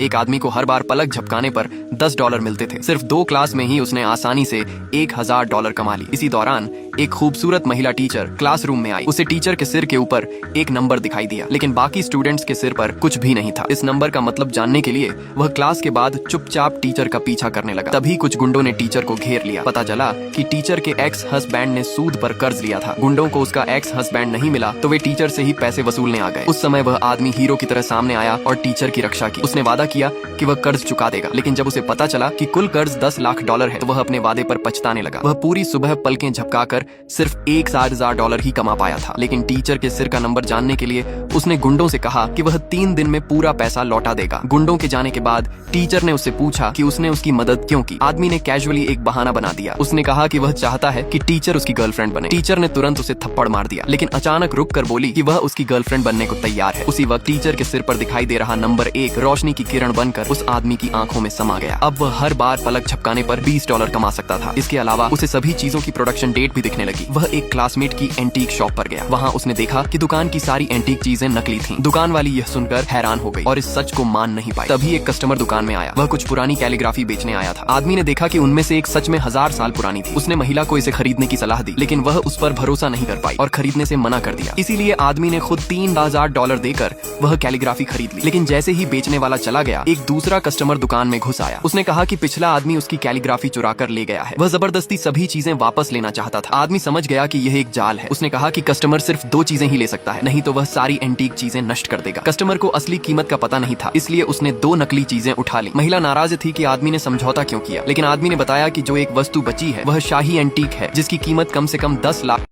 एक आदमी को हर बार पलक झपकाने पर $10 मिलते थे। सिर्फ 2 क्लास में ही उसने आसानी से $1000 कमा ली। इसी दौरान एक खूबसूरत महिला टीचर क्लासरूम में आई। उसे टीचर के सिर के ऊपर एक नंबर दिखाई दिया, लेकिन बाकी स्टूडेंट्स के सिर पर कुछ भी नहीं था। इस नंबर का मतलब जानने के लिए वह क्लास के बाद चुपचाप टीचर का पीछा करने लगा। तभी कुछ गुंडों ने टीचर को घेर लिया। पता चला कि टीचर के एक्स हस्बैंड ने सूद पर कर्ज लिया था। गुंडों को उसका एक्स हस्बैंड नहीं मिला तो वे टीचर से ही पैसे वसूलने आ गए। उस समय वह आदमी हीरो की तरह सामने आया और टीचर की रक्षा की। उसने वादा किया कि वह कर्ज चुका देगा, लेकिन जब उसे पता चला कि कुल कर्ज $10 लाख है तो वह अपने वादे पर पछताने लगा। वह पूरी सुबह पलकें झपकाकर सिर्फ $1000 ही कमा पाया था, लेकिन टीचर के सिर का नंबर जानने के लिए उसने गुंडों से कहा कि वह 3 दिन में पूरा पैसा लौटा देगा। गुंडों के जाने के बाद टीचर ने उससे पूछा कि उसने उसकी मदद क्यों की। आदमी ने कैजुअली एक बहाना बना दिया। उसने कहा कि वह चाहता है कि टीचर उसकी गर्लफ्रेंड बने। टीचर ने तुरंत उसे थप्पड़ मार दिया, लेकिन अचानक रुक कर बोली कि वह उसकी गर्लफ्रेंड बनने को तैयार है। उसी वक्त टीचर के सिर पर दिखाई दे रहा नंबर 1 रोशनी की किरण बनकर उस आदमी की आंखों में समा गया। अब वह हर बार पलक झपकाने पर $20 कमा सकता था। इसके अलावा उसे सभी चीजों की प्रोडक्शन डेट भी दिखने लगी। वह एक क्लासमेट की एंटीक शॉप पर गया। वहाँ उसने देखा कि दुकान की सारी एंटीक चीजें नकली थीं। दुकान वाली यह सुनकर हैरान हो गई और इस सच को मान नहीं पाई। तभी एक कस्टमर दुकान में आया। वह कुछ पुरानी कैलीग्राफी बेचने आया था। आदमी ने देखा कि उनमें से एक सच में 1000 साल पुरानी थी। उसने महिला को इसे खरीदने की सलाह दी, लेकिन वह उस पर भरोसा नहीं कर पाई और खरीदने से मना कर दिया। इसीलिए आदमी ने खुद $3000 देकर वह कैलीग्राफी खरीद ली। लेकिन जैसे ही बेचने वाला चला गया, एक दूसरा कस्टमर दुकान में घुस आया। उसने कहा कि पिछला आदमी उसकी कैलीग्राफी चुरा कर ले गया है। वह जबरदस्ती सभी चीजें वापस लेना चाहता था। आदमी समझ गया कि यह एक जाल है। उसने कहा कि कस्टमर सिर्फ 2 चीजें ही ले सकता है, नहीं तो वह सारी एंटीक चीजें नष्ट कर देगा। कस्टमर को असली कीमत का पता नहीं था, इसलिए उसने 2 नकली चीजें उठा ली। महिला नाराज थी कि आदमी ने समझौता क्यों किया, लेकिन आदमी ने बताया कि जो एक वस्तु बची है वह शाही एंटीक है, जिसकी कीमत कम से कम $10 लाख